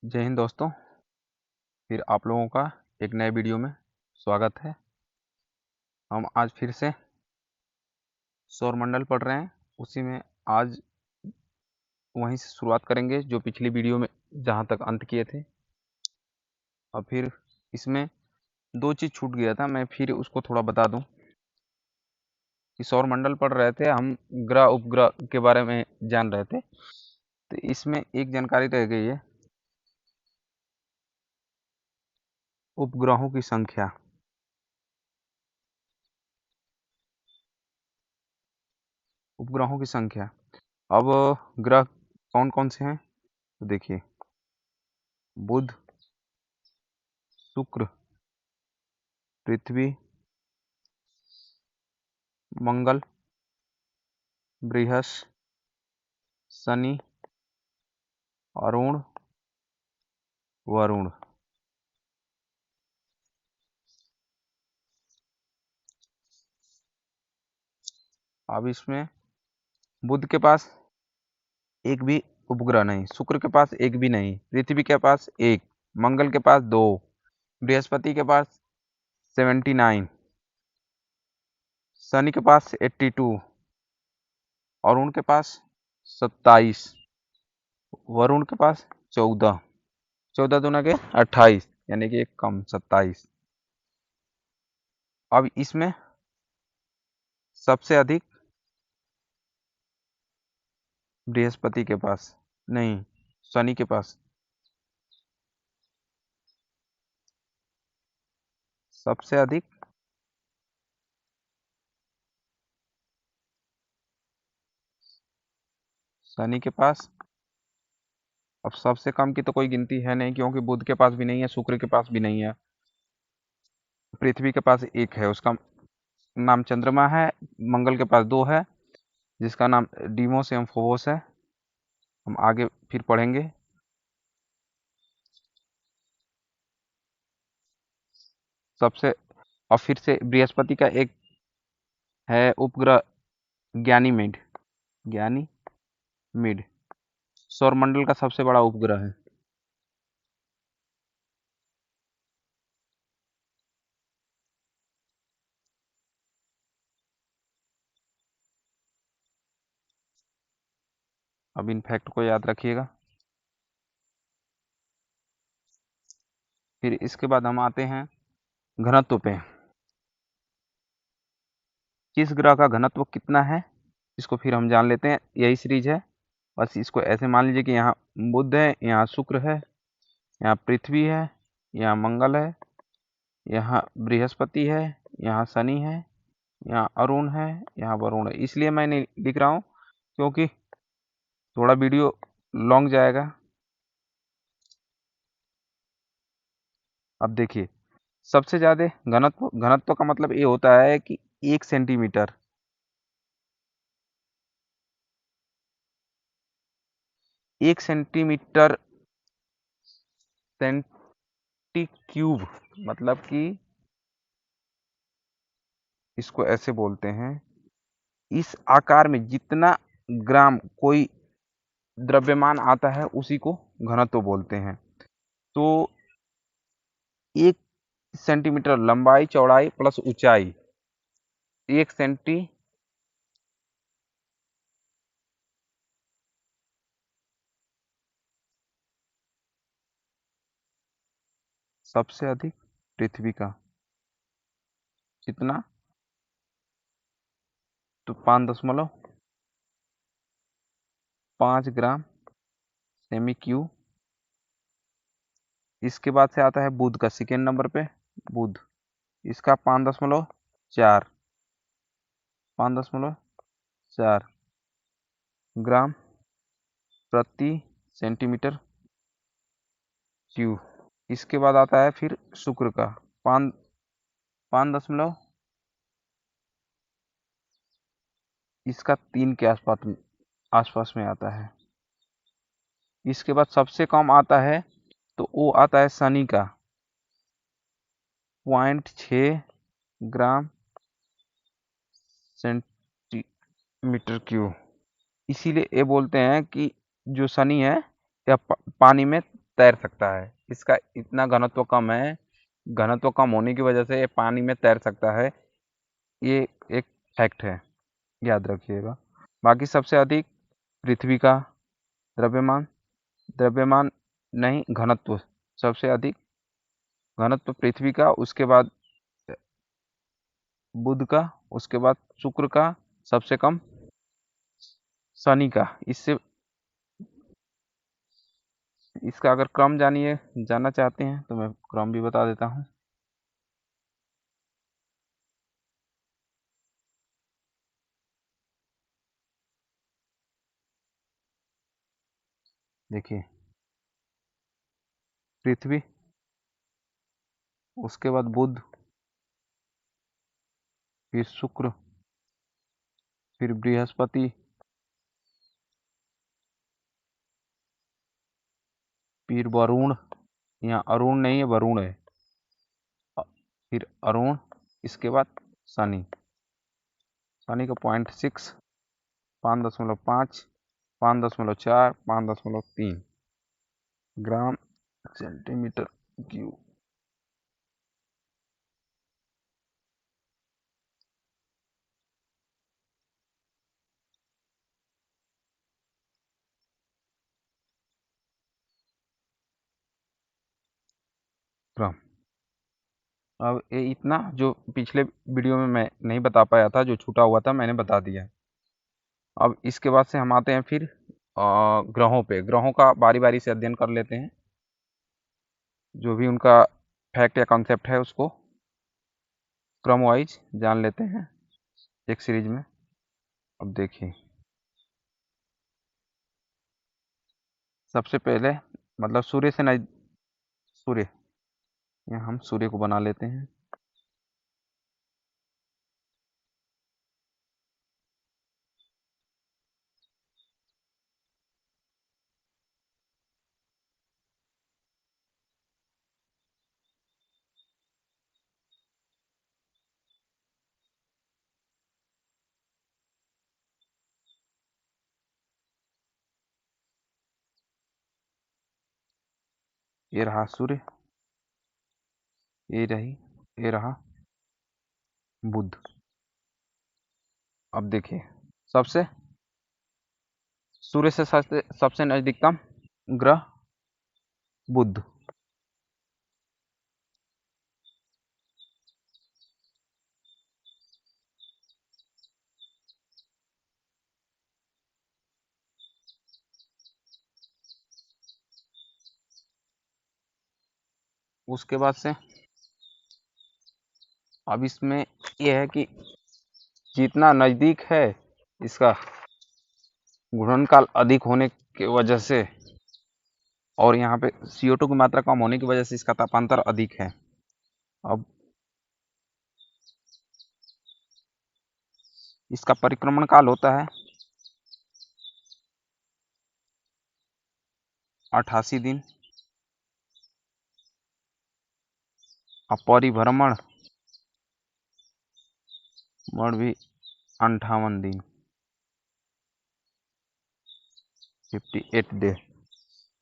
जय हिंद दोस्तों। फिर आप लोगों का एक नए वीडियो में स्वागत है। हम आज फिर से सौरमंडल पढ़ रहे हैं। उसी में आज वहीं से शुरुआत करेंगे जो पिछली वीडियो में जहाँ तक अंत किए थे। और फिर इसमें दो चीज़ छूट गया था, मैं फिर उसको थोड़ा बता दूं कि सौरमंडल पढ़ रहे थे हम, ग्रह उपग्रह के बारे में जान रहे थे। तो इसमें एक जानकारी रह गई है, उपग्रहों की संख्या। उपग्रहों की संख्या। अब ग्रह कौन कौन से हैं तो देखिए, बुध, शुक्र, पृथ्वी, मंगल, बृहस्पति, शनि, अरुण, वरुण। अब इसमें बुध के पास एक भी उपग्रह नहीं, शुक्र के पास एक भी नहीं, पृथ्वी के पास एक, मंगल के पास दो, बृहस्पति के पास 79, शनि के पास 82, अरुण के पास 27, वरुण के पास 14, 14 दूना के 28, यानी कि एक कम 27। अब इसमें सबसे अधिक बृहस्पति के पास नहीं, शनि के पास सबसे अधिक शनि के पास। अब सबसे कम की तो कोई गिनती है नहीं, क्योंकि बुध के पास भी नहीं है, शुक्र के पास भी नहीं है, पृथ्वी के पास एक है, उसका नाम चंद्रमा है, मंगल के पास दो है जिसका नाम डीमोस एवं फोबोस है। हम आगे फिर पढ़ेंगे। सबसे और फिर से बृहस्पति का एक है उपग्रह, ज्ञानीमेड। ज्ञानीमेड सौरमंडल का सबसे बड़ा उपग्रह है। अब इन फैक्ट को याद रखिएगा। फिर इसके बाद हम आते हैं घनत्व पे। किस ग्रह का घनत्व कितना है, इसको फिर हम जान लेते हैं। यही सीरीज है, बस इसको ऐसे मान लीजिए कि यहाँ बुध है, यहाँ शुक्र है, यहाँ पृथ्वी है, यहाँ मंगल है, यहाँ बृहस्पति है, यहाँ शनि है, यहाँ अरुण है, यहाँ वरुण है। इसलिए मैं नहीं लिख रहा हूँ क्योंकि थोड़ा वीडियो लॉन्ग जाएगा। अब देखिए, सबसे ज़्यादा घनत्व, घनत्व का मतलब ये होता है कि 1 सेंटीमीटर, 1 सेंटीमीटर सेंटी क्यूब, मतलब कि इसको ऐसे बोलते हैं, इस आकार में जितना ग्राम कोई द्रव्यमान आता है उसी को घनत्व बोलते हैं। तो 1 सेंटीमीटर लंबाई चौड़ाई प्लस ऊंचाई, 1 सेंटी सबसे अधिक पृथ्वी का कितना, तो 5.5 ग्राम सेमी क्यू। इसके बाद से आता है बुध का सेकेंड नंबर पे, बुध, इसका 5.4 ग्राम प्रति सेंटीमीटर क्यू। इसके बाद आता है फिर शुक्र का 5 दशमलव, इसका 3 के आसपास में आता है। इसके बाद सबसे कम आता है तो वो आता है शनि का 0.6 ग्राम सेंटीमीटर क्यू। इसीलिए ये बोलते हैं कि जो शनि है यह पानी में तैर सकता है। इसका इतना घनत्व कम है, घनत्व कम होने की वजह से ये पानी में तैर सकता है। ये एक फैक्ट है, याद रखिएगा। बाकी सबसे अधिक पृथ्वी का द्रव्यमान, द्रव्यमान नहीं, घनत्व सबसे अधिक, घनत्व पृथ्वी का, उसके बाद बुध का, उसके बाद शुक्र का, सबसे कम शनि का। इससे इसका अगर क्रम जानना चाहते हैं तो मैं क्रम भी बता देता हूँ। देखिए, पृथ्वी, उसके बाद बुध, फिर शुक्र, फिर बृहस्पति, फिर वरुण, यहाँ अरुण नहीं है, वरुण है, फिर अरुण, इसके बाद शनि। शनि का 0.6, 5.5, 5.4, 5.3 ग्राम सेंटीमीटर क्यूब। ग्राम। अब ये इतना जो पिछले वीडियो में मैं नहीं बता पाया था, जो छूटा हुआ था, मैंने बता दिया। अब इसके बाद से हम आते हैं फिर ग्रहों पे। ग्रहों का बारी बारी से अध्ययन कर लेते हैं, जो भी उनका फैक्ट या कॉन्सेप्ट है उसको क्रम वाइज जान लेते हैं एक सीरीज में। अब देखिए, सबसे पहले मतलब सूर्य से नज सूर्य, यहाँ हम सूर्य को बना लेते हैं। ये रहा सूर्य, ये रहा बुध। अब देखिए, सबसे सूर्य से सबसे नजदीकतम ग्रह बुध। उसके बाद से अब इसमें यह है कि जितना नजदीक है, इसका घूर्णनकाल अधिक होने की वजह से और यहाँ पे CO2 की मात्रा कम होने की वजह से इसका तापांतर अधिक है। अब इसका परिक्रमण काल होता है 88 दिन, और परिभ्रमण भी 58 दिन, 58 डे।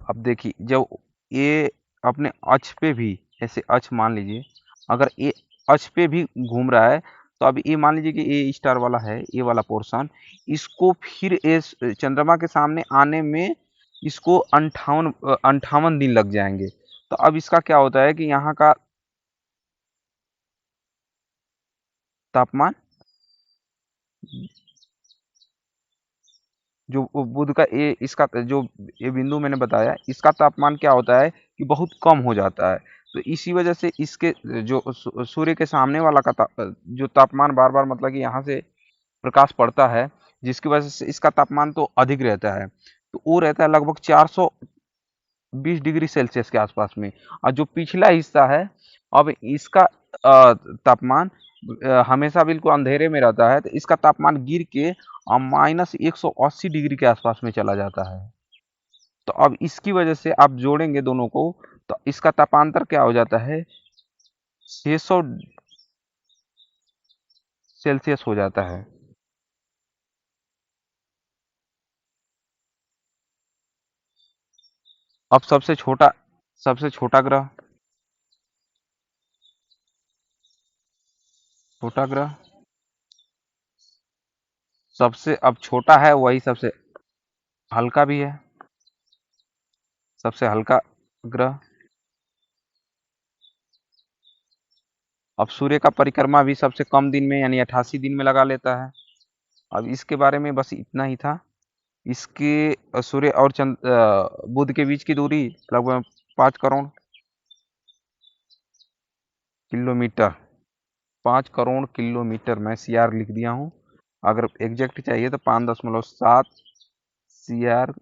अब देखिए, जब ये अपने अक्ष पे भी, ऐसे अक्ष मान लीजिए, अगर ये अक्ष पे भी घूम रहा है, तो अब ये मान लीजिए कि ये स्टार वाला है, ये वाला पोर्शन, इसको फिर इस चंद्रमा के सामने आने में इसको 58 दिन लग जाएंगे। तो अब इसका क्या होता है कि यहाँ का तापमान, जो बुध का ये, इसका जो ये बिंदु मैंने बताया, इसका तापमान क्या होता है कि बहुत कम हो जाता है। तो इसी वजह से इसके जो सूर्य के सामने वाला का जो तापमान बार बार, मतलब कि यहाँ से प्रकाश पड़ता है, जिसकी वजह से इसका तापमान तो अधिक रहता है। तो वो रहता है लगभग 420 डिग्री सेल्सियस के आसपास में। और जो पिछला हिस्सा है, अब इसका तापमान हमेशा बिल्कुल अंधेरे में रहता है, तो इसका तापमान गिर के -180 डिग्री के आसपास में चला जाता है। तो अब इसकी वजह से आप जोड़ेंगे दोनों को, तो इसका तापांतर क्या हो जाता है, 600 सेल्सियस हो जाता है। अब सबसे छोटा सबसे छोटा ग्रह, छोटा ग्रह सबसे अब छोटा है वही सबसे हल्का भी है, सबसे हल्का ग्रह। अब सूर्य का परिक्रमा भी सबसे कम दिन में यानी 88 दिन में लगा लेता है। अब इसके बारे में बस इतना ही था। इसके सूर्य और बुध के बीच की दूरी लगभग 5 करोड़ किलोमीटर। 5 करोड़ किलोमीटर मैं CR लिख दिया हूँ। अगर एग्जैक्ट चाहिए तो 5.7 CR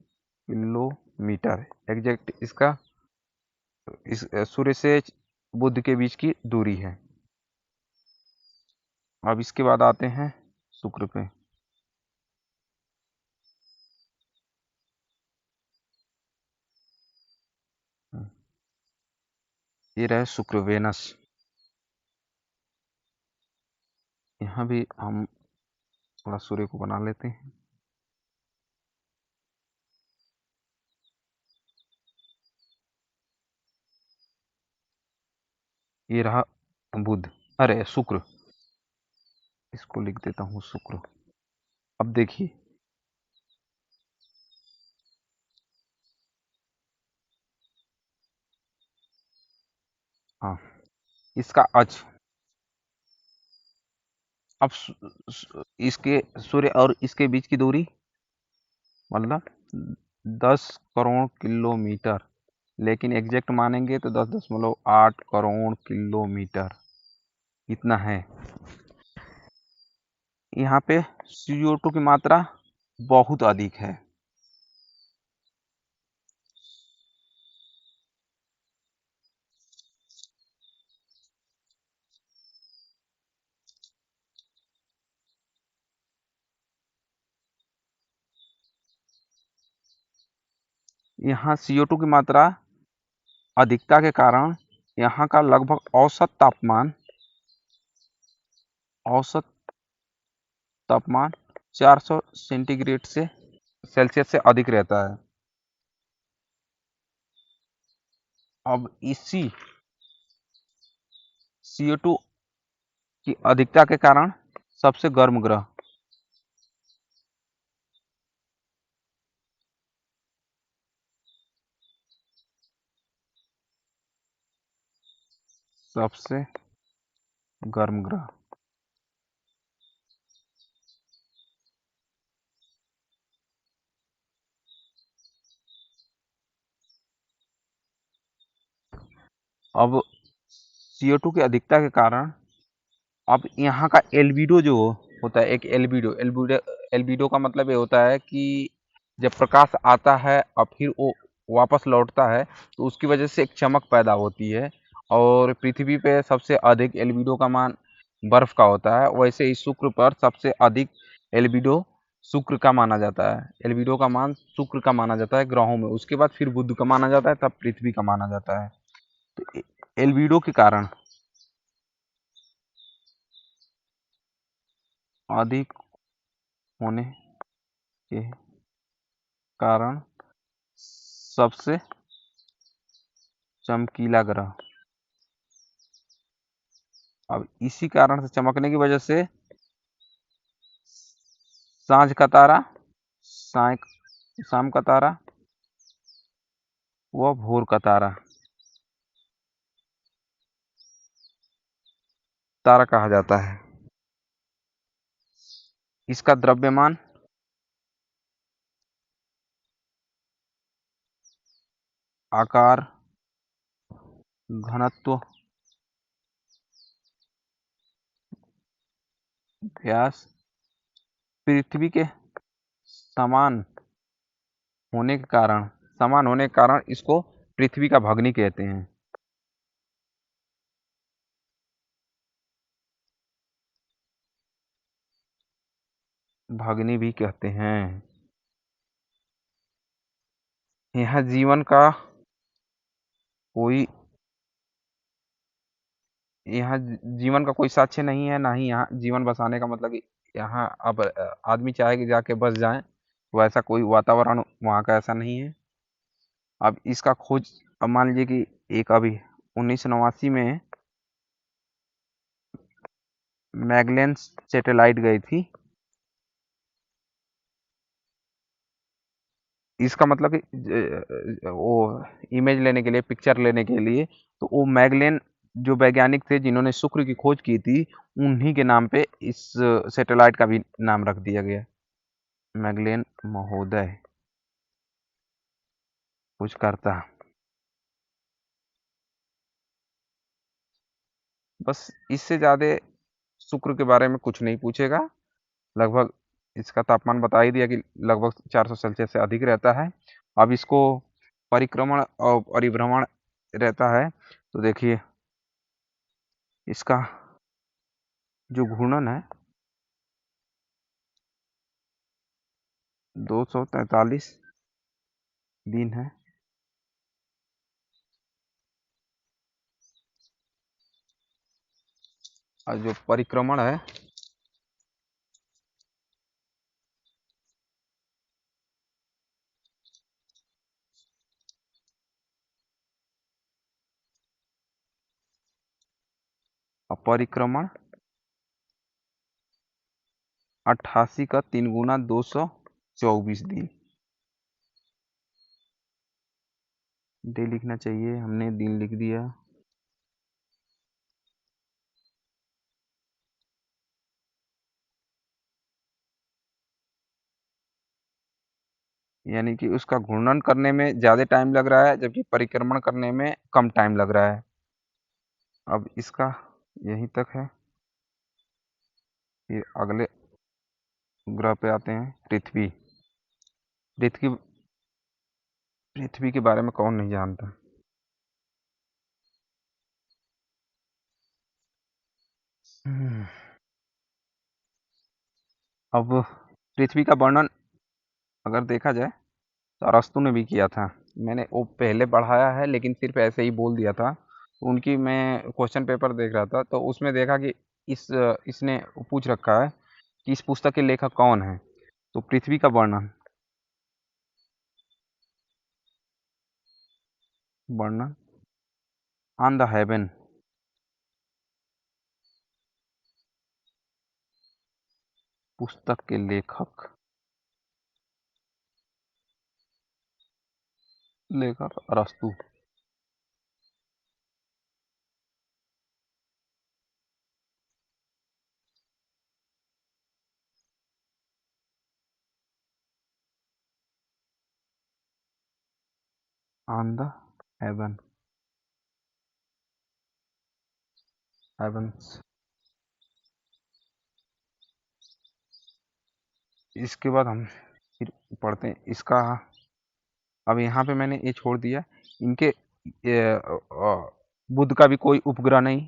किलोमीटर एग्जैक्ट इसका इस सूर्य से बुध के बीच की दूरी है। अब इसके बाद आते हैं शुक्र पे। ये रहे शुक्र, वेनस। यहाँ भी हम थोड़ा सूर्य को बना लेते हैं। ये रहा बुध, अरे शुक्र, इसको लिख देता हूँ शुक्र। अब देखिए, हाँ, इसका अक्ष, अब इसके सूर्य और इसके बीच की दूरी मतलब 10 करोड़ किलोमीटर, लेकिन एग्जैक्ट मानेंगे तो 10.8 करोड़ किलोमीटर इतना है। यहाँ पे CO2 की मात्रा बहुत अधिक है। यहाँ CO2 की मात्रा अधिकता के कारण यहाँ का लगभग औसत तापमान 400 सेंटीग्रेड से सेल्सियस से अधिक रहता है। अब इसी CO2 की अधिकता के कारण सबसे गर्म ग्रह सबसे गर्म ग्रह अब CO2 की अधिकता के कारण अब यहाँ का एल्बिडो जो होता है, एक एल्बिडो एल्बिडो एल्बिडो का मतलब ये होता है कि जब प्रकाश आता है और फिर वो वापस लौटता है तो उसकी वजह से एक चमक पैदा होती है। और पृथ्वी पे सबसे अधिक एल्बिडो का मान बर्फ का होता है, वैसे ही शुक्र पर सबसे अधिक एल्बिडो शुक्र का माना जाता है। एल्बिडो का मान शुक्र का माना जाता है ग्रहों में, उसके बाद फिर बुध का माना जाता है, तब पृथ्वी का माना जाता है। तो एल्बिडो के कारण अधिक होने के कारण सबसे चमकीला ग्रह। अब इसी कारण से चमकने की वजह से सांझ का तारा, शाम का तारा व भोर का तारा तारा कहा जाता है। इसका द्रव्यमान आकार घनत्व व्यास पृथ्वी के समान समान होने के कारण इसको पृथ्वी का भग्नी कहते हैं। भग्नी भी कहते हैं। यह जीवन का कोई यहाँ जीवन का कोई साक्ष्य नहीं है, ना ही यहाँ जीवन बसाने का मतलब कि यहाँ अब आदमी चाहे कि जाके बस जाए, तो ऐसा कोई वातावरण वहाँ का ऐसा नहीं है। अब इसका खोज अब मान लीजिए कि एक अभी 1989 में मैगलेन सैटेलाइट गई थी। इसका मतलब कि वो इमेज लेने के लिए, पिक्चर लेने के लिए, तो वो मैगलेन जो वैज्ञानिक थे जिन्होंने शुक्र की खोज की थी, उन्हीं के नाम पे इस सैटेलाइट का भी नाम रख दिया गया। मैगलेन महोदय कुछ करता। बस इससे ज्यादा शुक्र के बारे में कुछ नहीं पूछेगा। लगभग इसका तापमान बता ही दिया कि लगभग 400 सेल्सियस से अधिक रहता है। अब इसको परिक्रमण और परिभ्रमण रहता है, तो देखिए इसका जो घूर्णन है 243 दिन है। और जो परिक्रमण है परिक्रमण 88 का 3 गुना 224 दिन। डे लिखना चाहिए, हमने दिन लिख दिया। यानी कि उसका घूर्णन करने में ज्यादा टाइम लग रहा है, जबकि परिक्रमण करने में कम टाइम लग रहा है। अब इसका यहीं तक है। फिर अगले ग्रह पे आते हैं, पृथ्वी। पृथ्वी पृथ्वी के बारे में कौन नहीं जानता। हम्म, अब पृथ्वी का वर्णन अगर देखा जाए तो अरस्तु ने भी किया था। मैंने वो पहले पढ़ाया है, लेकिन सिर्फ ऐसे ही बोल दिया था। तो उनकी मैं क्वेश्चन पेपर देख रहा था, तो उसमें देखा कि इसने पूछ रखा है कि इस पुस्तक के लेखक कौन है। तो पृथ्वी का वर्णन वर्णन ऑन द हेवन। पुस्तक के लेखक लेखक अरस्तु। On the heaven, heavens. इसके बाद हम फिर पढ़ते हैं इसका। अब यहाँ पे मैंने ये छोड़ दिया इनके बुध का भी कोई उपग्रह नहीं,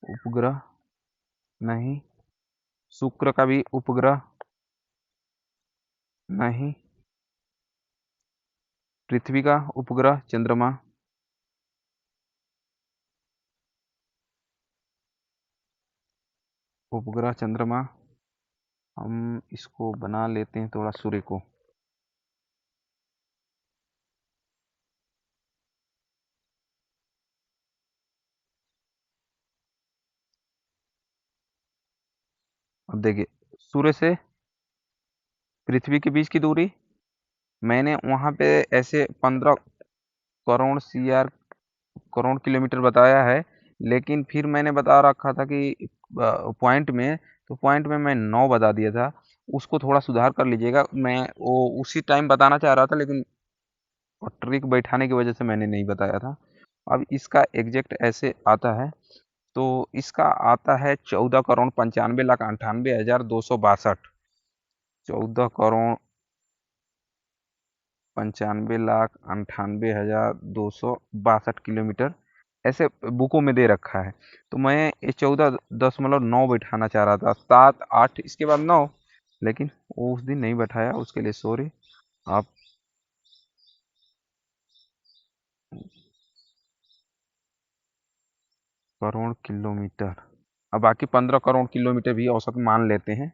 उपग्रह नहीं। शुक्र का भी उपग्रह नहीं। पृथ्वी का उपग्रह चंद्रमा। उपग्रह चंद्रमा। हम इसको बना लेते हैं थोड़ा सूर्य को। अब देखिए, सूर्य से पृथ्वी के बीच की दूरी मैंने वहां पे ऐसे 15 करोड़ सीआर करोड़ किलोमीटर बताया है, लेकिन फिर मैंने बता रखा था कि पॉइंट में, तो पॉइंट में मैं 9 बता दिया था। उसको थोड़ा सुधार कर लीजिएगा। मैं वो उसी टाइम बताना चाह रहा था, लेकिन ट्रिक बैठाने की वजह से मैंने नहीं बताया था। अब इसका एग्जैक्ट ऐसे आता है, तो इसका आता है 14 करोड़ 95 लाख 98 हजार 262। 14 करोड़ 95 लाख 98 हजार 262 किलोमीटर ऐसे बुकों में दे रखा है। तो मैं ये 14.9 बैठाना चाह रहा था, 7 8 इसके बाद 9, लेकिन वो उस दिन नहीं बैठाया, उसके लिए सॉरी। आप करोड़ किलोमीटर, अब बाकी 15 करोड़ किलोमीटर भी औसत मान लेते हैं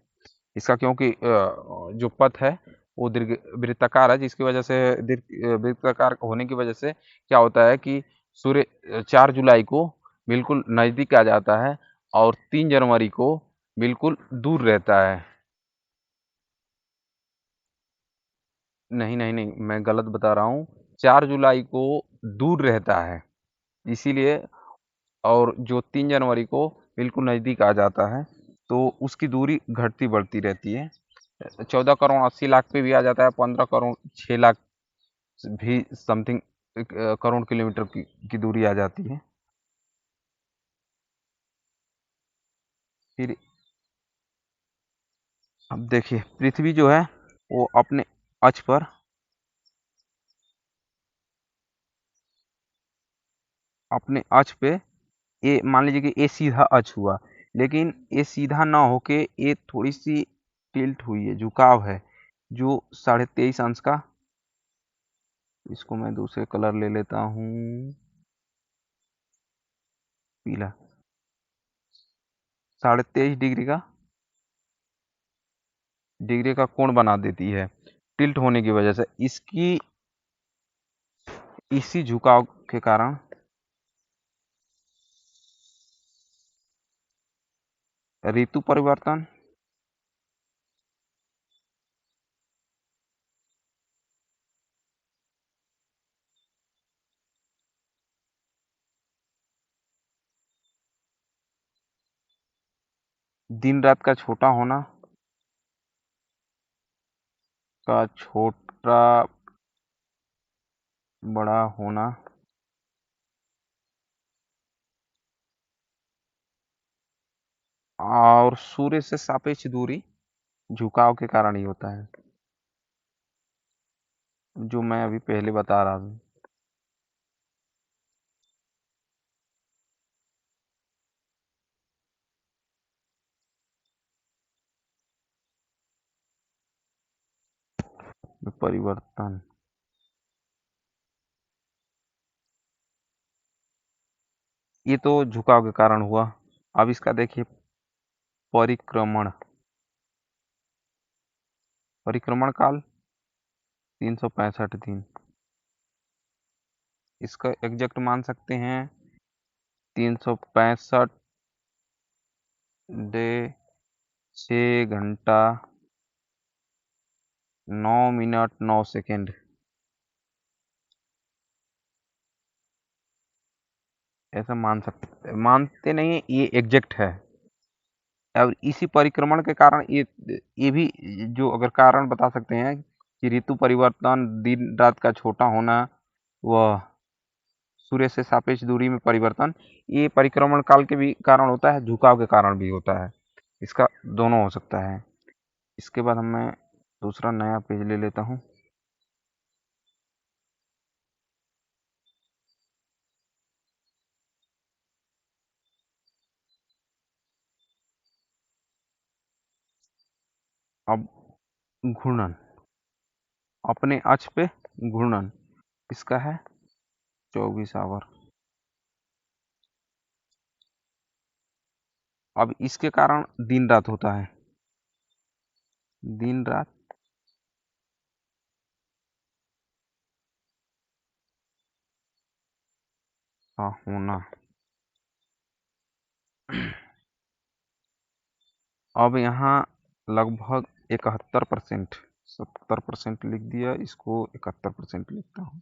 इसका, क्योंकि जो पथ है वो दीर्घ वृत्ताकार है, जिसकी वजह से वृत्ताकार होने की वजह से क्या होता है कि सूर्य 4 जुलाई को बिल्कुल नजदीक आ जाता है और 3 जनवरी को बिल्कुल दूर रहता है। नहीं नहीं नहीं, मैं गलत बता रहा हूँ। 4 जुलाई को दूर रहता है इसीलिए, और जो 3 जनवरी को बिल्कुल नजदीक आ जाता है, तो उसकी दूरी घटती बढ़ती रहती है। 14 करोड़ 80 लाख पे भी आ जाता है, 15 करोड़ 6 लाख भी समथिंग करोड़ किलोमीटर की दूरी आ जाती है। फिर अब देखिए, पृथ्वी जो है वो अपने अक्ष पे, ये मान लीजिए कि ये सीधा अक्ष हुआ, लेकिन ये सीधा ना होके ये थोड़ी सी टिल्ट हुई है, झुकाव है, जो 23.5 अंश का। इसको मैं दूसरे कलर ले लेता हूँ, पीला। 23.5 डिग्री का कोण बना देती है टिल्ट होने की वजह से। इसकी इसी झुकाव के कारण ऋतु परिवर्तन, दिन रात का छोटा होना, का छोटा बड़ा होना, और सूर्य से सापेक्ष दूरी झुकाव के कारण ही होता है, जो मैं अभी पहले बता रहा हूँ। परिवर्तन, ये तो झुकाव के कारण हुआ। अब इसका देखिए, परिक्रमण, परिक्रमण काल 365 दिन। इसका एग्जैक्ट मान सकते हैं 365 डे, 6 घंटा 9 मिनट 9 सेकेंड। ऐसा मान सकते, मानते नहीं है, ये एग्जैक्ट है। और इसी परिक्रमण के कारण ये भी, जो अगर कारण बता सकते हैं कि ऋतु परिवर्तन, दिन रात का छोटा होना, वह सूर्य से सापेक्ष दूरी में परिवर्तन, ये परिक्रमण काल के भी कारण होता है, झुकाव के कारण भी होता है। इसका दोनों हो सकता है। इसके बाद मैं दूसरा नया पेज ले लेता हूँ। अब घूर्णन, अपने अक्ष पे घूर्णन, इसका है 24 आवर। अब इसके कारण दिन रात होता है, दिन रात का होना। अब यहाँ लगभग 71%, 70% लिख दिया, इसको 71% लिखता हूँ।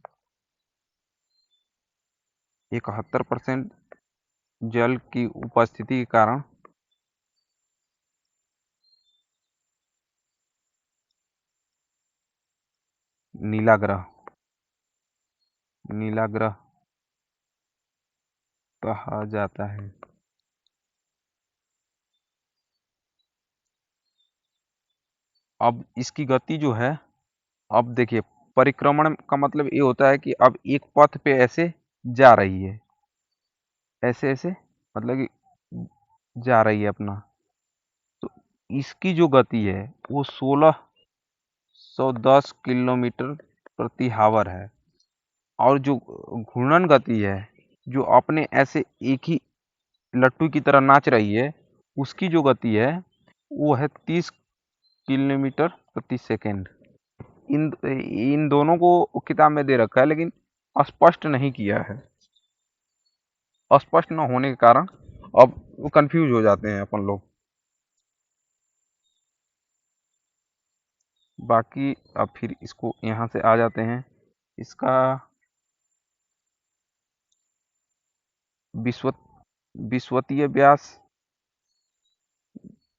71% जल की उपस्थिति के कारण नीला ग्रह, नीला ग्रह कहा जाता है। अब इसकी गति जो है, अब देखिए, परिक्रमण का मतलब ये होता है कि अब एक पथ पे ऐसे जा रही है, ऐसे ऐसे, मतलब कि जा रही है अपना। तो इसकी जो गति है वो 1610 किलोमीटर प्रति हावर है। और जो घूर्णन गति है, जो अपने ऐसे एक ही लट्टू की तरह नाच रही है, उसकी जो गति है वो है 30 किलोमीटर प्रति सेकेंड। इन इन दोनों को किताब में दे रखा है, लेकिन स्पष्ट नहीं किया है। स्पष्ट न होने के कारण अब कंफ्यूज हो जाते हैं अपन लोग। बाकी अब फिर इसको यहाँ से आ जाते हैं। इसका विश्व विश्वतीय व्यास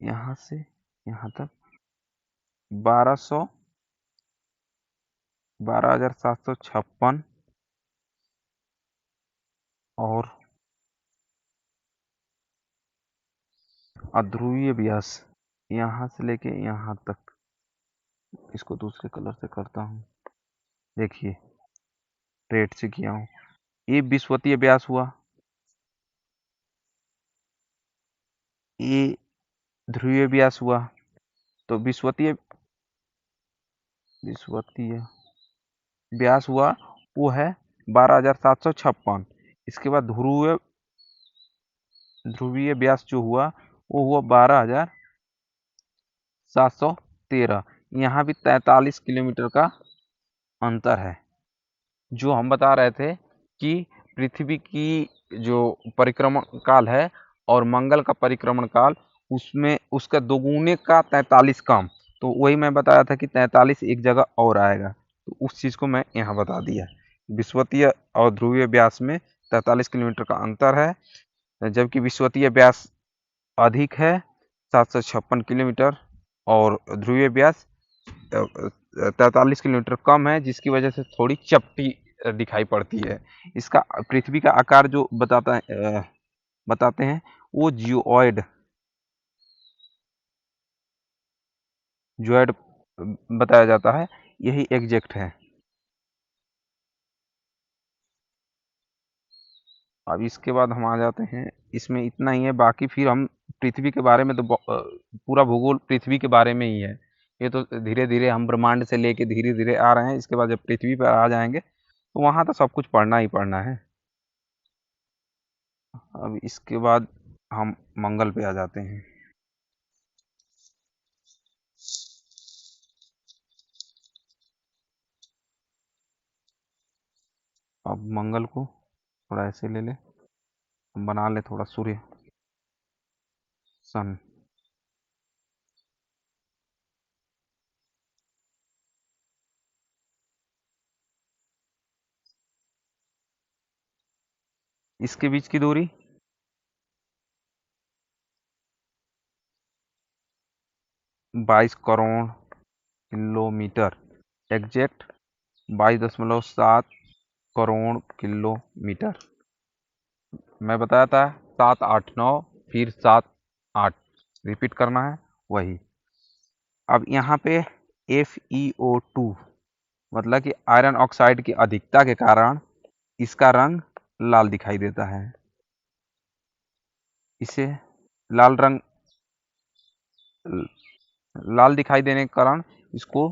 यहाँ से यहाँ तक 12,756 और अध्रुवीय व्यास यहाँ से लेके यहाँ तक। इसको दूसरे कलर से करता हूँ, देखिए रेड से किया हूँ। ये विश्वतीय व्यास हुआ, ये ध्रुवीय व्यास हुआ। तो विश्वतीय व्यास हुआ वो है 12,756। इसके बाद ध्रुवीय व्यास जो हुआ वो हुआ 12,713। यहाँ भी 43 किलोमीटर का अंतर है। जो हम बता रहे थे कि पृथ्वी की जो परिक्रमण काल है और मंगल का परिक्रमण काल, उसमें उसका दोगुने का 43 कम। तो वही मैं बताया था कि 43 एक जगह और आएगा, तो उस चीज़ को मैं यहाँ बता दिया। विश्वतीय और ध्रुवीय व्यास में 43 किलोमीटर का अंतर है, जबकि विश्वतीय व्यास अधिक है 756 किलोमीटर और ध्रुवीय व्यास 43 किलोमीटर कम है, जिसकी वजह से थोड़ी चपटी दिखाई पड़ती है। इसका पृथ्वी का आकार जो बताते हैं वो जियोइड बताया जाता है, यही एग्जैक्ट है। अब इसके बाद हम आ जाते हैं, इसमें इतना ही है। बाकी फिर हम पृथ्वी के बारे में तो पूरा भूगोल पृथ्वी के बारे में ही है। ये तो धीरे धीरे हम ब्रह्मांड से लेके धीरे धीरे आ रहे हैं। इसके बाद जब पृथ्वी पर आ जाएंगे तो वहाँ तो सब कुछ पढ़ना ही पढ़ना है। अब इसके बाद हम मंगल पे आ जाते हैं। अब मंगल को थोड़ा ऐसे ले ले, हम बना ले थोड़ा सूर्य सन। इसके बीच की दूरी 22 crore kilometre, exact 22.7 crore kilometre. मैं बताया था 789 फिर 78 रिपीट करना है वही। अब यहाँ पे FeO2 मतलब कि आयरन ऑक्साइड की अधिकता के कारण इसका रंग लाल दिखाई देता है। इसे लाल रंग लाल दिखाई देने के कारण इसको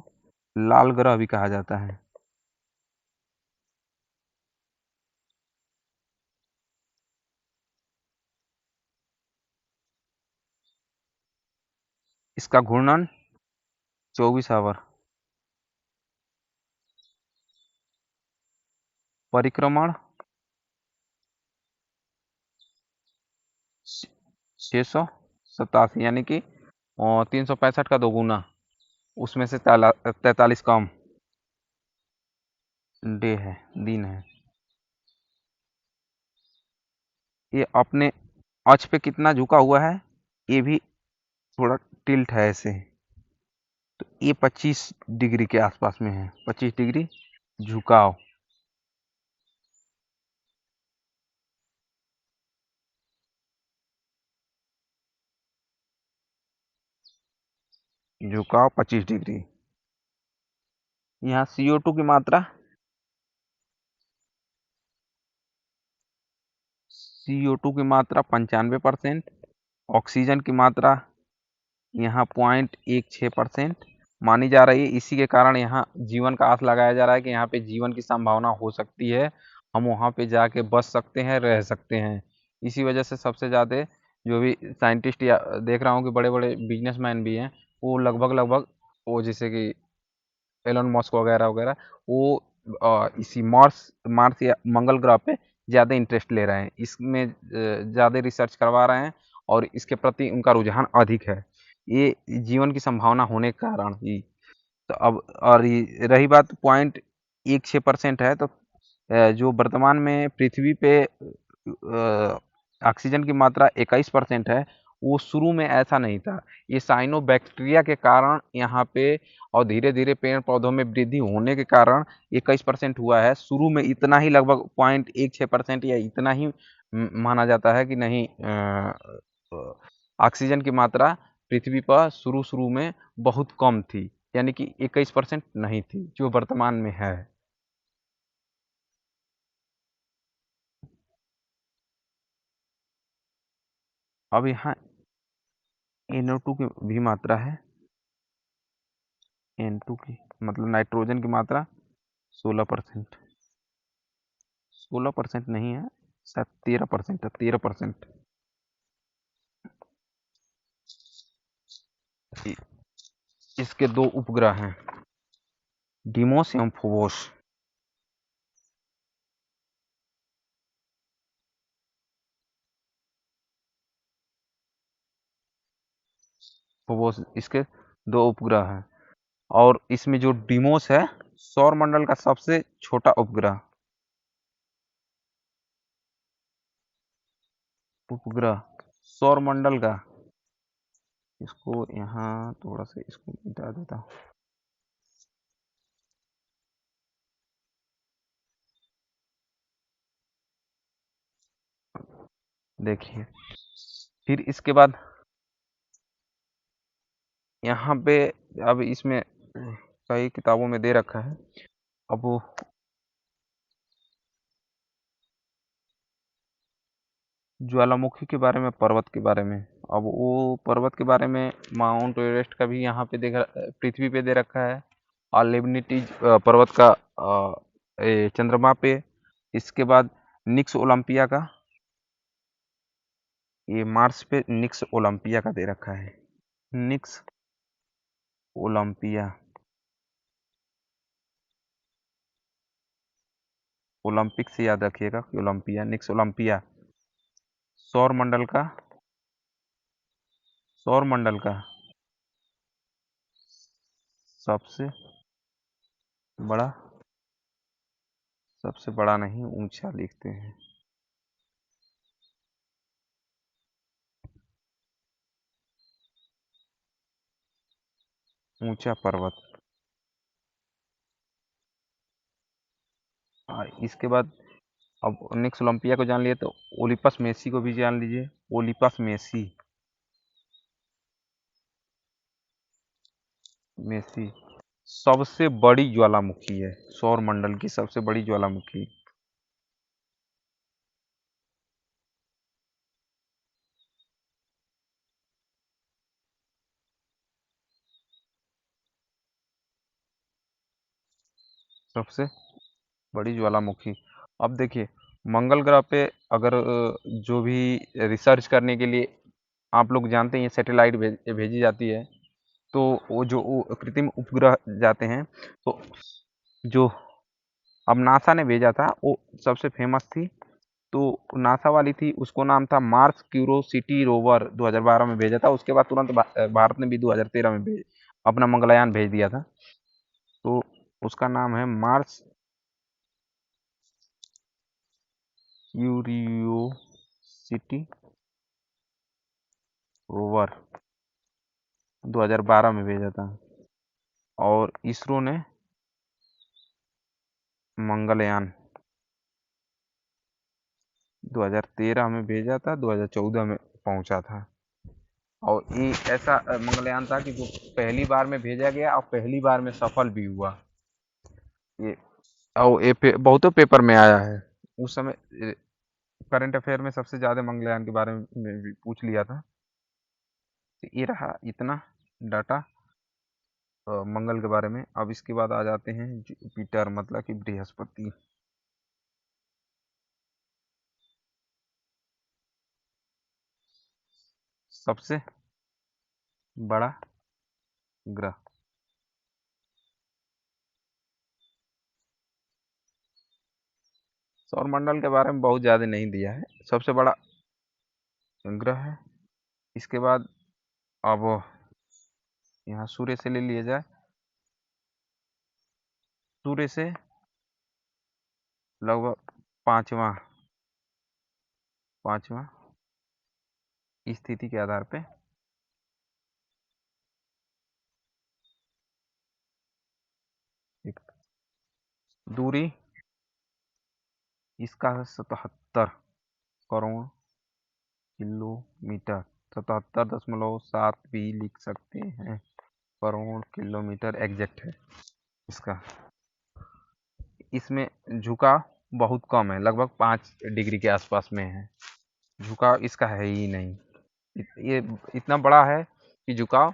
लाल ग्रह भी कहा जाता है। इसका घूर्णन 24 आवर, परिक्रमण 687, यानी कि 365 का दोगुना, उसमें से 43 कम डे है, दिन है। ये अपने अक्ष पे कितना झुका हुआ है, ये भी थोड़ा टिल्ट है ऐसे। तो ये 25 डिग्री के आसपास में है, 25 डिग्री झुकाव। झुकाव 25 डिग्री। यहाँ CO2 की मात्रा CO2 की मात्रा 95%, ऑक्सीजन की मात्रा यहाँ 0.16% मानी जा रही है। इसी के कारण यहाँ जीवन का आस लगाया जा रहा है कि यहाँ पे जीवन की संभावना हो सकती है, हम वहाँ पे जाके बच सकते हैं, रह सकते हैं। इसी वजह से सबसे ज़्यादा जो भी साइंटिस्ट या देख रहा हूँ कि बड़े बड़े बिजनेसमैन भी हैं, वो लगभग लगभग वो जैसे कि एलन मस्क वगैरह वगैरह, वो इसी मार्स मार्स या मंगल ग्रह पे ज़्यादा इंटरेस्ट ले रहे हैं, इसमें ज़्यादा रिसर्च करवा रहे हैं और इसके प्रति उनका रुझान अधिक है, ये जीवन की संभावना होने के कारण ही। तो अब और ये रही बात 0.16% है, तो जो वर्तमान में पृथ्वी पे ऑक्सीजन की मात्रा 21% है, वो शुरू में ऐसा नहीं था। ये साइनोबैक्टीरिया के कारण यहाँ पे और धीरे धीरे पेड़ पौधों में वृद्धि होने के कारण 21% हुआ है। शुरू में इतना ही लगभग 0.16% या इतना ही माना जाता है कि नहीं, ऑक्सीजन की मात्रा पृथ्वी पर शुरू शुरू में बहुत कम थी, यानी कि 21% नहीं थी जो वर्तमान में है। अब यहाँ NO2 की भी मात्रा है, N2 की मतलब नाइट्रोजन की मात्रा 16%। 16% नहीं है, शायद 13% है, 13%। इसके दो उपग्रह हैं, डिमोस एवं फोबोस। फोबोस इसके दो उपग्रह हैं, और इसमें जो डिमोस है, सौर मंडल का सबसे छोटा उपग्रह। उपग्रह सौर मंडल का, इसको यहाँ थोड़ा सा इसको मिटा देता हूँ। देखिए, फिर इसके बाद यहाँ पे अब इसमें कई किताबों में दे रखा है। अब वो ज्वालामुखी के बारे में, पर्वत के बारे में, अब वो पर्वत के बारे में माउंट एवरेस्ट का भी यहाँ पे पृथ्वी पे दे रखा है, और लेबनिटीज पर्वत का चंद्रमा पे। इसके बाद निक्स ओलंपिया का, ये मार्स पे निक्स ओलंपिया का दे रखा है, निक्स ओलंपिया। ओलंपिक से याद रखिएगा कि ओलंपिया, निक्स ओलंपिया। सौर मंडल का, सौर मंडल का सबसे बड़ा, सबसे बड़ा नहीं, ऊंचा लिखते हैं। ऊंचा पर्वत। और इसके बाद अब निक्स ओलंपिया को जान लिए, तो ओलिपस मेसी को भी जान लीजिए, ओलिपस मेसी। मेसी सबसे बड़ी ज्वालामुखी है, सौर मंडल की सबसे बड़ी ज्वालामुखी। सबसे बड़ी ज्वालामुखी। अब देखिए, मंगल ग्रह पे अगर जो भी रिसर्च करने के लिए आप लोग जानते हैं, ये सैटेलाइट भेजी जाती है, तो वो जो कृत्रिम उपग्रह जाते हैं, तो जो अब नासा ने भेजा था वो सबसे फेमस थी, तो नासा वाली थी, उसको नाम था मार्स क्यूरोसिटी रोवर, 2012 में भेजा था। उसके बाद तुरंत भारत ने भी 2013 में अपना मंगलयान भेज दिया था, तो उसका नाम है मार्स क्यूरियोसिटी रोवर, 2012 में भेजा था। और इसरो ने मंगलयान 2013 में भेजा था, 2014 में पहुंचा था। और ये ऐसा मंगलयान था कि जो पहली बार में भेजा गया और पहली बार में सफल भी हुआ। ये और ये बहुतों पेपर में आया है। उस समय करंट अफेयर में सबसे ज्यादा मंगलयान के बारे में भी पूछ लिया था। तो ये रहा इतना डाटा मंगल के बारे में। अब इसके बाद आ जाते हैं जुपिटर, मतलब कि बृहस्पति। सबसे बड़ा ग्रह। सौरमंडल के बारे में बहुत ज़्यादा नहीं दिया है। सबसे बड़ा ग्रह है। इसके बाद अब यहाँ सूर्य से ले लिया जाए। सूर्य से लगभग पांचवा पांचवा स्थिति के आधार पे एक दूरी इसका है 77 करोड़ किलोमीटर। 77.7 भी लिख सकते हैं, करोड़ किलोमीटर एग्जैक्ट है इसका। इसमें झुकाव बहुत कम है, लगभग 5 डिग्री के आसपास में है। झुकाव इसका है ही नहीं। ये इतना बड़ा है कि झुकाव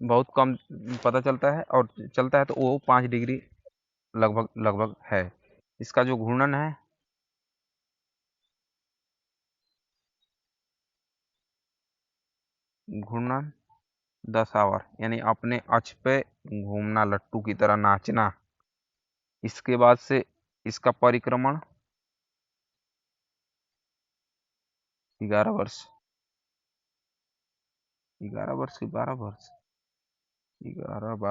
बहुत कम पता चलता है, और चलता है तो वो 5 डिग्री लगभग लगभग है। इसका जो घूर्णन है, घूर्णन 10 आवर, यानी अपने अक्ष पे घूमना, लट्टू की तरह नाचना। इसके बाद से इसका परिक्रमण 11 वर्ष, 11 वर्ष की 12 वर्ष, 12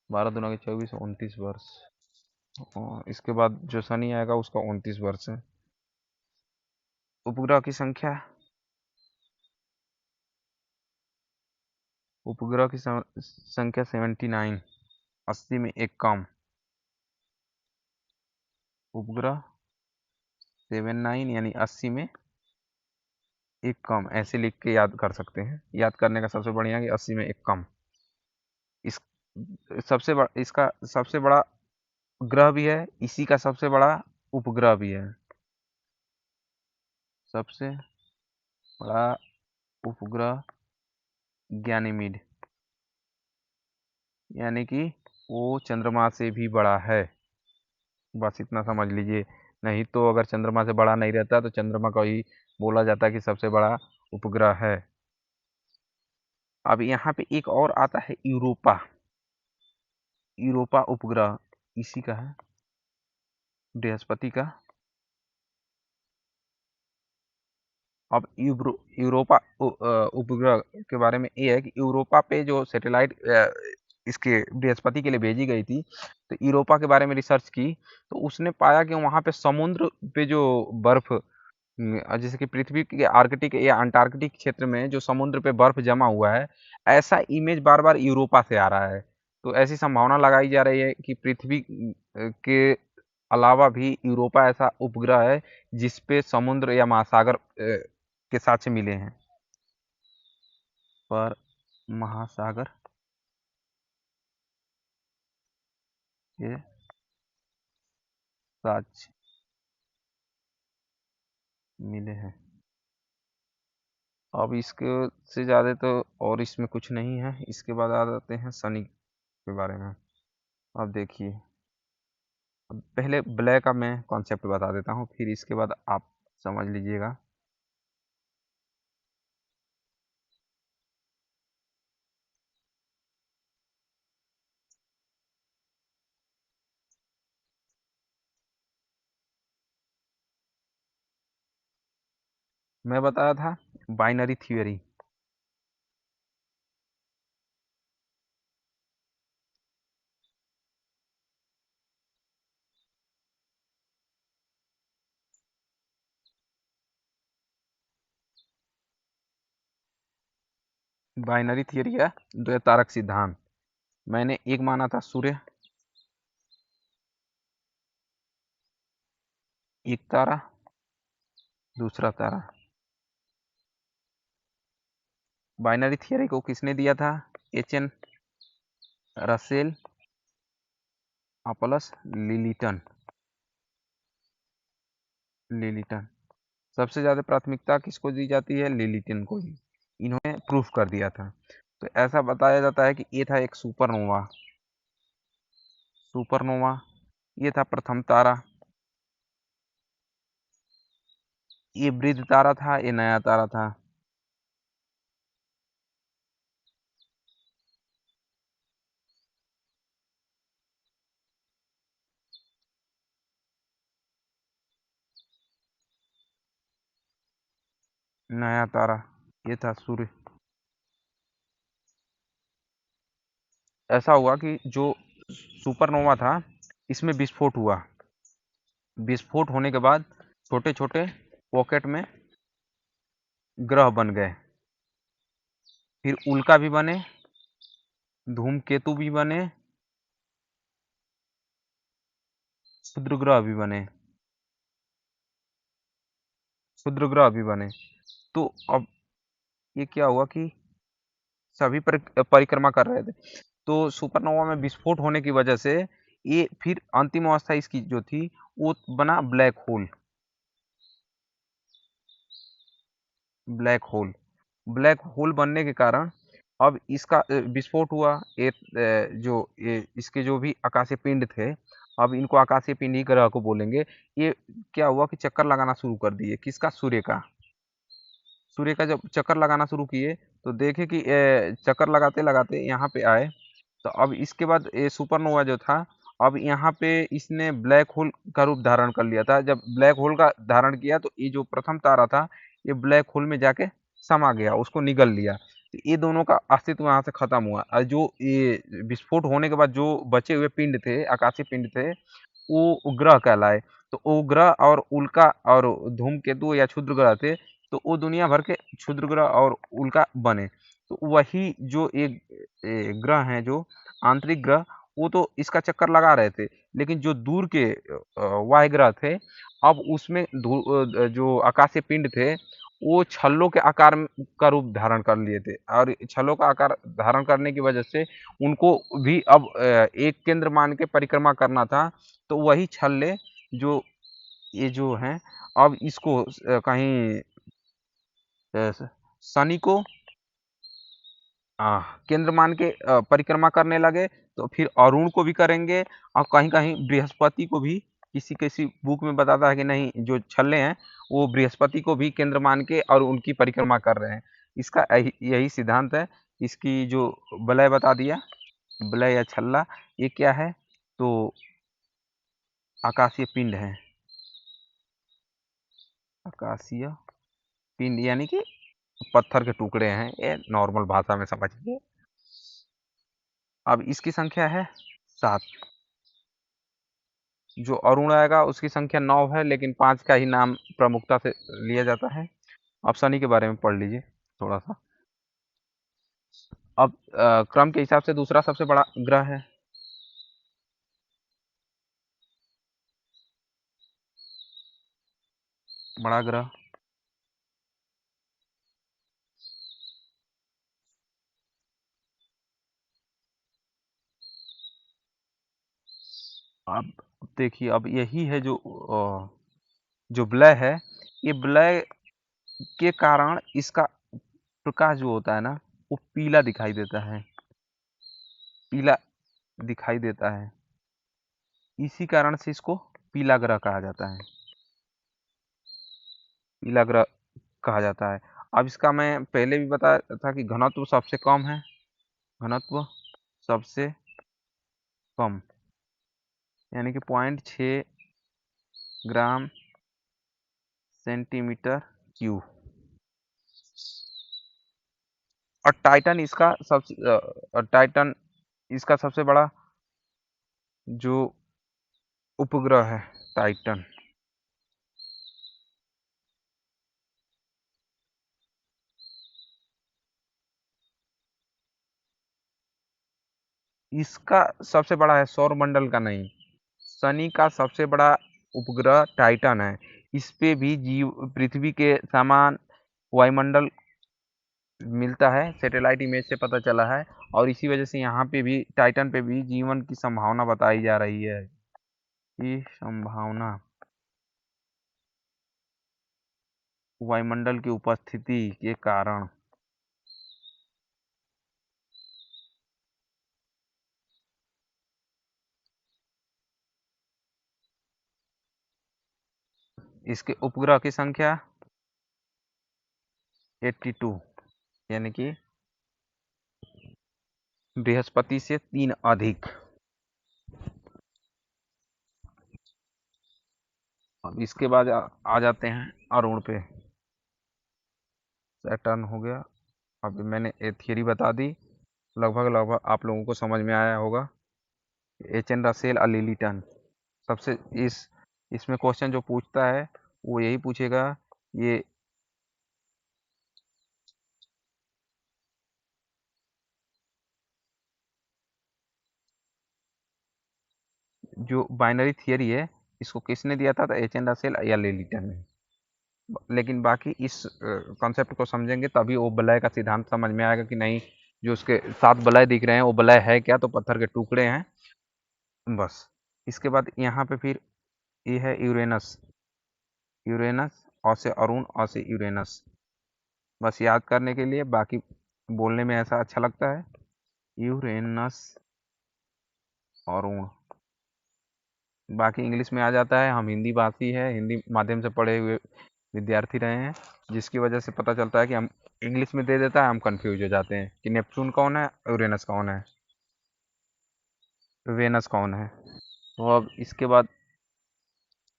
12 दूना के 24, 29 वर्ष। और इसके बाद जो शनि आएगा उसका 29 वर्ष है। उपग्रह की संख्या, उपग्रह की संख्या 79, 80 में एक कम। उपग्रह 79 यानी 80 में एक कम, ऐसे लिख के याद कर सकते हैं। याद करने का सबसे बढ़िया कि 80 में एक कम। इस सबसे बड़ा, इसका सबसे बड़ा ग्रह भी है, इसी का सबसे बड़ा उपग्रह भी है। सबसे बड़ा उपग्रह गैनीमीड, यानी कि वो चंद्रमा से भी बड़ा है। बस इतना समझ लीजिए। नहीं तो अगर चंद्रमा से बड़ा नहीं रहता तो चंद्रमा को ही बोला जाता कि सबसे बड़ा उपग्रह है। अब यहाँ पे एक और आता है यूरोपा। यूरोपा उपग्रह इसी का है, बृहस्पति का। अब यूरोपा उपग्रह के बारे में ये है कि यूरोपा पे जो सैटेलाइट इसके बृहस्पति के लिए भेजी गई थी, तो यूरोपा के बारे में रिसर्च की, तो उसने पाया कि वहाँ पे समुद्र पे जो बर्फ, जैसे कि पृथ्वी के आर्कटिक या अंटार्कटिक क्षेत्र में जो समुद्र पे बर्फ जमा हुआ है, ऐसा इमेज बार बार यूरोपा से आ रहा है। तो ऐसी संभावना लगाई जा रही है कि पृथ्वी के अलावा भी यूरोपा ऐसा उपग्रह है जिसपे समुद्र या महासागर के साक्ष्य मिले हैं। पर महासागर के साक्ष्य मिले हैं। अब इसके से ज़्यादा तो और इसमें कुछ नहीं है। इसके बाद आ जाते हैं शनि के बारे में। अब देखिए, पहले ब्लैक का मैं कॉन्सेप्ट बता देता हूँ, फिर इसके बाद आप समझ लीजिएगा। मैं बताया था बाइनरी थ्योरी। बाइनरी थ्योरी है द्वैत तारक सिद्धांत। मैंने एक माना था सूर्य, एक तारा, दूसरा तारा। बाइनरी थ्योरी को किसने दिया था? एच.एन. रसेल, अपलस, लिलिटन। लिलिटन। सबसे ज़्यादा प्राथमिकता किसको दी जाती है? लिलिटन को ही। इन्होंने प्रूफ कर दिया था। तो ऐसा बताया जाता है कि ये था एक सुपरनोवा। सुपरनोवा, ये था प्रथम तारा। ये वृद्ध तारा था, ये नया तारा था। नया तारा ये था सूर्य। ऐसा हुआ कि जो सुपरनोवा था इसमें विस्फोट हुआ। विस्फोट होने के बाद छोटे छोटे पॉकेट में ग्रह बन गए। फिर उल्का भी बने, धूमकेतु भी बने, क्षुद्र ग्रह भी बने, क्षुद्र ग्रह भी बने। तो अब ये क्या हुआ कि सभी परिक्रमा कर रहे थे। तो सुपरनोवा में विस्फोट होने की वजह से ये फिर अंतिम अवस्था इसकी जो थी वो बना black hole. Black hole black hole बनने के कारण अब इसका विस्फोट हुआ। ये इसके जो भी आकाशीय पिंड थे, अब इनको आकाशीय पिंड ही ग्रह को बोलेंगे। ये क्या हुआ कि चक्कर लगाना शुरू कर दिए। किसका? सूर्य का। सूर्य का जब चक्कर लगाना शुरू किए तो देखे कि चक्कर लगाते लगाते यहाँ पे आए। तो अब इसके बाद ये सुपरनोवा जो था, अब यहाँ पे इसने ब्लैक होल का रूप धारण कर लिया था। जब ब्लैक होल का धारण किया तो ये जो प्रथम तारा था ये ब्लैक होल में जाके समा गया, उसको निगल लिया। तो ये दोनों का अस्तित्व यहाँ से खत्म हुआ। और जो ये विस्फोट होने के बाद जो बचे हुए पिंड थे, आकाशीय पिंड थे, वो ग्रह कहलाए। तो वो ग्रह और उल्का और धूमकेतु या क्षुद्र ग्रह थे। तो वो दुनिया भर के क्षुद्र ग्रह और उल्का बने। तो वही जो एक ग्रह हैं, जो आंतरिक ग्रह, वो तो इसका चक्कर लगा रहे थे। लेकिन जो दूर के वायु ग्रह थे, अब उसमें जो आकाशीय पिंड थे वो छल्लों के आकार का रूप धारण कर लिए थे। और छल्लों का आकार धारण करने की वजह से उनको भी अब एक केंद्र मान के परिक्रमा करना था। तो वही छल्ले जो ये जो हैं, अब इसको कहीं शनि को केंद्र मान के परिक्रमा करने लगे। तो फिर अरुण को भी करेंगे और कहीं कहीं बृहस्पति को भी। किसी किसी बुक में बताता है कि नहीं, जो छल्ले हैं वो बृहस्पति को भी केंद्र मान के और उनकी परिक्रमा कर रहे हैं। इसका यही सिद्धांत है। इसकी जो वलय बता दिया, वलय या छल्ला, ये क्या है? तो आकाशीय पिंड है। आकाशीय पिंड यानी कि पत्थर के टुकड़े हैं, ये नॉर्मल भाषा में समझिए। अब इसकी संख्या है 7। जो अरुण आएगा उसकी संख्या 9 है, लेकिन 5 का ही नाम प्रमुखता से लिया जाता है। आप शनि के बारे में पढ़ लीजिए थोड़ा सा। अब क्रम के हिसाब से दूसरा सबसे बड़ा ग्रह है। बड़ा ग्रह अब देखिए, अब यही है जो विलय है। ये विलय के कारण इसका प्रकाश जो होता है ना, वो पीला दिखाई देता है। पीला दिखाई देता है। इसी कारण से इसको पीला ग्रह कहा जाता है। पीला ग्रह कहा जाता है। अब इसका मैं पहले भी बताया था कि घनत्व सबसे कम है। घनत्व सबसे कम यानी कि 0.6 ग्राम सेंटीमीटर क्यूब। और टाइटन इसका सबसे बड़ा जो उपग्रह है, टाइटन। इसका सबसे बड़ा है, सौर मंडल का नहीं। शनि का सबसे बड़ा उपग्रह टाइटन है। इस पे भी जीव पृथ्वी के समान वायुमंडल मिलता है, सैटेलाइट इमेज से पता चला है। और इसी वजह से यहाँ पे भी, टाइटन पे भी जीवन की संभावना बताई जा रही है। ये संभावना वायुमंडल की उपस्थिति के कारण। इसके उपग्रह की संख्या 82, यानी कि बृहस्पति से 3 अधिक। अब इसके बाद आ जाते हैं अरुण पे। सैटर्न हो गया। अब मैंने ये थियरी बता दी, लगभग लगभग आप लोगों को समझ में आया होगा। एच एन रसेल और लिलीटन सबसे इसमें क्वेश्चन जो पूछता है वो यही पूछेगा, ये जो बाइनरी थियरी है इसको किसने दिया था, तो एच एन रसेल या लिलीटन ने। लेकिन बाकी इस कॉन्सेप्ट को समझेंगे तभी वो बलय का सिद्धांत समझ में आएगा कि नहीं, जो उसके 7 बलय दिख रहे हैं वो बलय है क्या, तो पत्थर के टुकड़े हैं बस। इसके बाद यहाँ पे फिर ये है यूरेनस। यूरेनस और से अरुण और से यूरेनस, बस याद करने के लिए, बाकी बोलने में ऐसा अच्छा लगता है। यूरेनस अरुण, बाकी इंग्लिश में आ जाता है। हम हिंदी भाषी है, हिंदी माध्यम से पढ़े हुए विद्यार्थी रहे हैं, जिसकी वजह से पता चलता है कि हम इंग्लिश में दे देता है, हम कंफ्यूज हो जाते हैं कि नेपच्यून कौन है, यूरेनस कौन है, वेनस कौन है। तो अब इसके बाद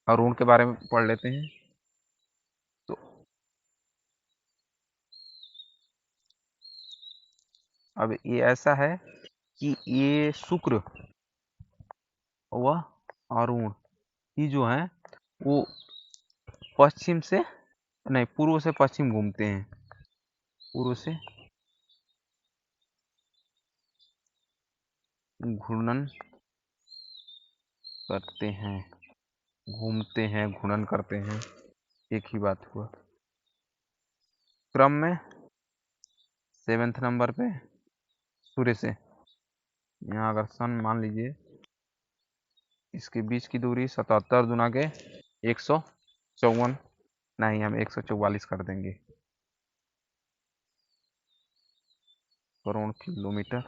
अरुण के बारे में पढ़ लेते हैं। तो अब ये ऐसा है कि ये शुक्र व अरुण ही जो है वो पश्चिम से नहीं, पूर्व से पश्चिम घूमते हैं, पूर्व से घूर्णन करते हैं, घूमते हैं, घूर्णन करते हैं, एक ही बात हुआ। क्रम में 7वें नंबर पे सूर्य से, यहाँ अगर सन मान लीजिए, इसके बीच की दूरी 77 गुना के 154, नहीं हम 144 कर देंगे करोड़ किलोमीटर।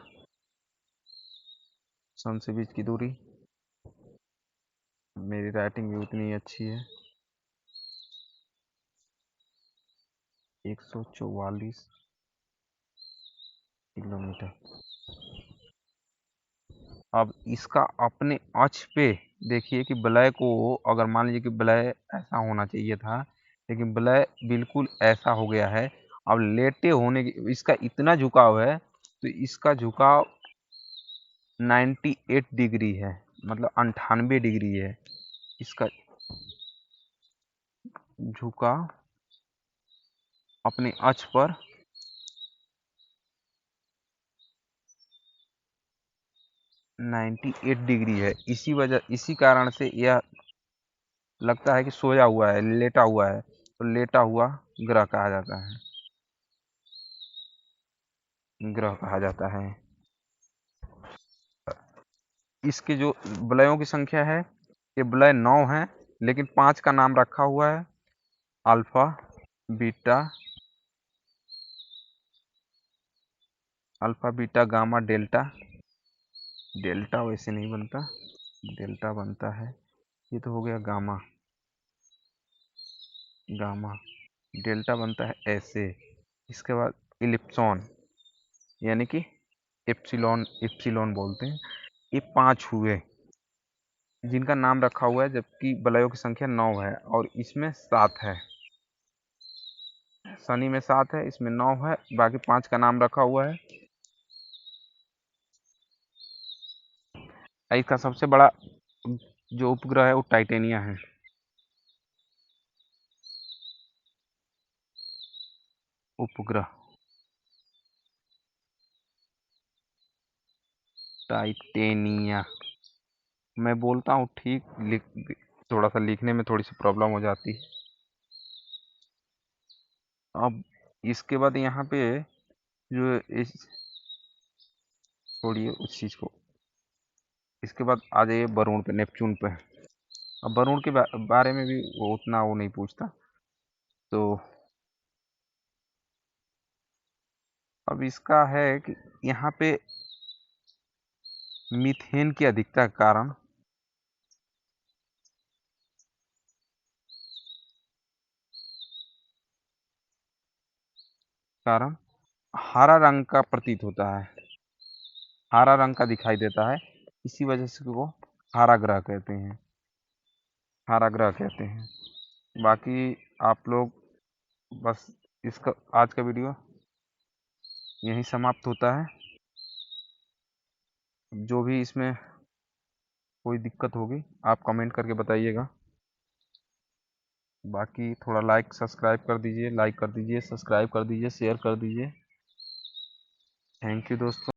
सन से बीच की दूरी, मेरी राइटिंग भी उतनी अच्छी है, 144 किलोमीटर। अब इसका अपने अक्ष पे देखिए कि वलय को, अगर मान लीजिए कि वलय ऐसा होना चाहिए था, लेकिन वलय बिल्कुल ऐसा हो गया है। अब लेटे होने की इसका इतना झुकाव है, तो इसका झुकाव 98 डिग्री है, मतलब 98 डिग्री है इसका झुकाव अपने अक्ष पर। 98 डिग्री है, इसी कारण से यह लगता है कि सोया हुआ है, लेटा हुआ है, तो लेटा हुआ ग्रह कहा जाता है, ग्रह कहा जाता है। इसके जो वलयों की संख्या है, ये वलय 9 है, लेकिन 5 का नाम रखा हुआ है, alpha beta, alpha beta gamma delta. Delta वैसे नहीं बनता, डेल्टा बनता है, ये तो हो गया गामा, गामा डेल्टा बनता है ऐसे। इसके बाद इलिप्सॉन, यानी कि एप्सिलॉन, एप्सिलॉन बोलते हैं। ये 5 हुए जिनका नाम रखा हुआ है, जबकि वलयों की संख्या 9 है और इसमें 7 है। शनि में 7 है, इसमें 9 है, बाकी 5 का नाम रखा हुआ है। इसका सबसे बड़ा जो उपग्रह है वो टाइटेनिया है। उपग्रह टाइटेनिया, मैं बोलता हूँ ठीक, थोड़ा सा लिखने में थोड़ी सी प्रॉब्लम हो जाती है। अब इसके बाद यहाँ पे जो इस, छोड़िए उस चीज़ को, इसके बाद आ जाइए वरुण पे, नेपच्यून पे। अब वरुण के बारे में भी वो उतना वो नहीं पूछता। तो अब इसका है कि यहाँ पे मीथेन की अधिकता के कारण हरा रंग का प्रतीत होता है, हरा रंग का दिखाई देता है, इसी वजह से वो हरा ग्रह कहते हैं, हरा ग्रह कहते हैं। बाकी आप लोग बस इसका आज का वीडियो यहीं समाप्त होता है। जो भी इसमें कोई दिक्कत होगी आप कमेंट करके बताइएगा। बाकी थोड़ा लाइक सब्सक्राइब कर दीजिए, लाइक कर दीजिए, सब्सक्राइब कर दीजिए, शेयर कर दीजिए। थैंक यू दोस्तों।